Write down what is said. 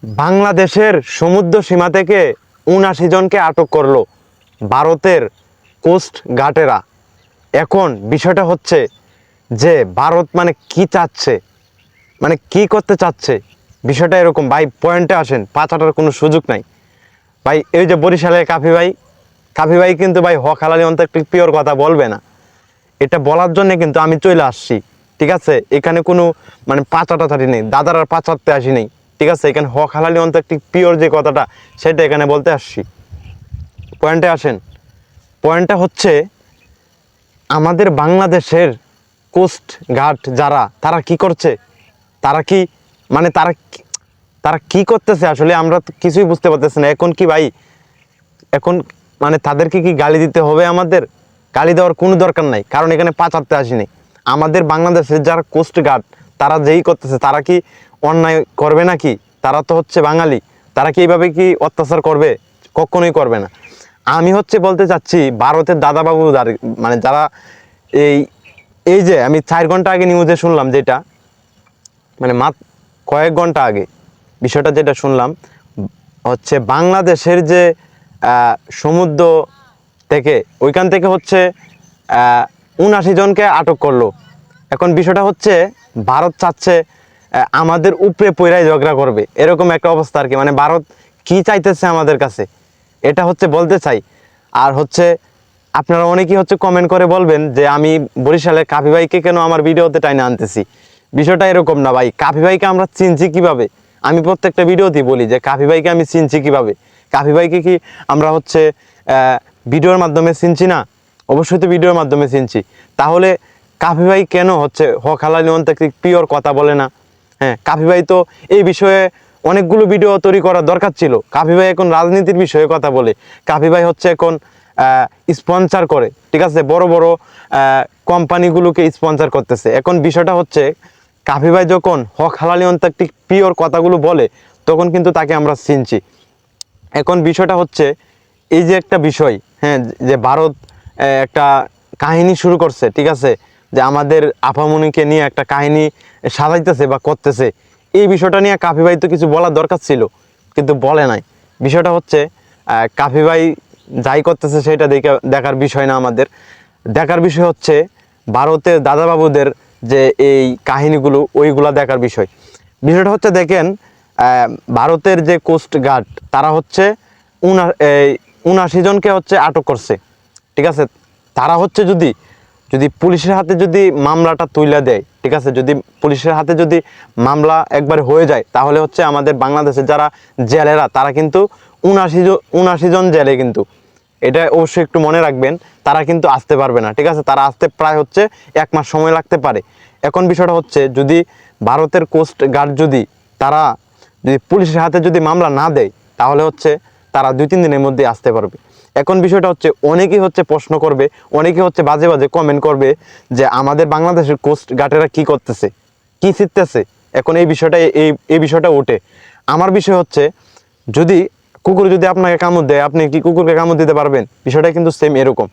বাংলাদেশের সমুদ্র সীমা থেকে ৭৯ জনকে আটক করলো ভারতের কোস্ট গার্ডেরা। এখন বিষয়টা হচ্ছে যে ভারত মানে কি চাচ্ছে, মানে কি করতে চাচ্ছে, বিষয়টা এরকম। ভাই পয়েন্টে আসেন, পাচাটার কোনো সুযোগ নাই ভাই। এই যে বরিশালের কাফি ভাই কিন্তু ভাই হক হালালি অন্তত একটু পিওর কথা বলবে না, এটা বলার জন্য কিন্তু আমি চলে আসছি। ঠিক আছে, এখানে কোনো মানে পাচাটাচাটি নেই, দাদার আর পাচারতে আসি নেই। ঠিক আছে, এখানে হক হালালি অন্তত একটি পিওর যে কথাটা সেটা এখানে বলতে আসছি। পয়েন্টে আসেন। পয়েন্টটা হচ্ছে আমাদের বাংলাদেশের কোস্ট গার্ড যারা, তারা কি করছে, তারা কি মানে তারা কি করতেছে আসলে আমরা তো কিছুই বুঝতে পারতেছি না। এখন কি ভাই, এখন মানে তাদেরকে কি গালি দিতে হবে? আমাদের গালি দেওয়ার কোনো দরকার নাই, কারণ এখানে পাচারতে আসেনি। আমাদের বাংলাদেশের যারা কোস্ট গার্ড তারা যেই করতেছে, তারা কি অন্যায় করবে নাকি? তারা তো হচ্ছে বাঙালি, তারা কি এইভাবে কি অত্যাচার করবে? কখনোই করবে না। আমি হচ্ছে বলতে চাচ্ছি ভারতের দাদাবাবু মানে যারা এই এই যে আমি 4 ঘন্টা আগে নিউজে শুনলাম, যেটা মানে কয়েক ঘন্টা আগে বিষয়টা যেটা শুনলাম হচ্ছে বাংলাদেশের যে সমুদ্র থেকে ওইখান থেকে হচ্ছে ৭৯ জনকে আটক করলো। এখন বিষয়টা হচ্ছে ভারত চাচ্ছে আমাদের উপরে পইরাই ঝগড়া করবে, এরকম একটা অবস্থা আর কি। মানে ভারত কি চাইতেছে আমাদের কাছে, এটা হচ্ছে বলতে চাই। আর হচ্ছে আপনারা অনেকেই হচ্ছে কমেন্ট করে বলবেন যে আমি বরিশালের কাফি ভাইকে কেন আমার ভিডিওতে টাইনে আনতেছি। বিষয়টা এরকম না ভাই, কাফি ভাইকে আমরা চিনছি কিভাবে, আমি প্রত্যেকটা ভিডিওতেই বলি যে কাফি ভাইকে আমি চিনছি কিভাবে। কাফি ভাইকে কি আমরা হচ্ছে ভিডিওর মাধ্যমে চিনছি না? অবশ্যই তো ভিডিওর মাধ্যমে চিনছি। তাহলে কাফি ভাই কেন হচ্ছে হক হালালি অন্তত পিওর কথা বলে না? হ্যাঁ, কাফি ভাই তো এই বিষয়ে অনেকগুলো ভিডিও তৈরি করার দরকার ছিল। কাফি ভাই এখন রাজনীতির বিষয়ে কথা বলে, কাফি ভাই হচ্ছে এখন স্পন্সর করে। ঠিক আছে, বড় বড় কোম্পানিগুলোকে স্পন্সর করতেছে। এখন বিষয়টা হচ্ছে কাফি ভাই যখন হক হালালি অন্তত পিওর কথাগুলো বলে, তখন কিন্তু তাকে আমরা চিনছি। এখন বিষয়টা হচ্ছে এই যে একটা বিষয়, হ্যাঁ, যে ভারত একটা কাহিনী শুরু করছে। ঠিক আছে, যে আমাদের আপামনিকে নিয়ে একটা কাহিনী সাজাইতেছে বা করতেছে, এই বিষয়টা নিয়ে কাফি ভাই তো কিছু বলার দরকার ছিল, কিন্তু বলে নাই। বিষয়টা হচ্ছে কাফি ভাই যাই করতেছে সেটা দেখার বিষয় না। আমাদের দেখার বিষয় হচ্ছে ভারতের দাদাবাবুদের যে এই কাহিনীগুলো, ওইগুলা দেখার বিষয়। বিষয়টা হচ্ছে দেখেন, ভারতের যে কোস্ট গার্ড তারা হচ্ছে ৭৯ জনকে হচ্ছে আটক করছে। ঠিক আছে, তারা হচ্ছে যদি যদি পুলিশের হাতে যদি মামলাটা তুলে দেয়, ঠিক আছে, যদি পুলিশের হাতে যদি মামলা একবার হয়ে যায়, তাহলে হচ্ছে আমাদের বাংলাদেশের যারা জেলেরা তারা কিন্তু ৭৯ জন জেলে কিন্তু, এটা অবশ্যই একটু মনে রাখবেন, তারা কিন্তু আসতে পারবে না। ঠিক আছে, তারা আসতে প্রায় হচ্ছে 1 মাস সময় লাগতে পারে। এখন বিষয়টা হচ্ছে যদি ভারতের কোস্ট গার্ড তারা যদি পুলিশের হাতে যদি মামলা না দেয়, তাহলে হচ্ছে তারা 2-3 দিনের মধ্যে আসতে পারবে। এখন বিষয়টা হচ্ছে অনেকেই হচ্ছে প্রশ্ন করবে, অনেকে হচ্ছে বাজে বাজে কমেন্ট করবে যে আমাদের বাংলাদেশের কোস্ট গার্ডেরা কি করতেছে, কি শিখতেছে। এখন এই বিষয়টা ওঠে। আমার বিষয় হচ্ছে যদি কুকুর যদি আপনাকে কামড় দেয়, আপনি কি কুকুরকে কামড় দিতে পারবেন? বিষয়টা কিন্তু সেম এরকম।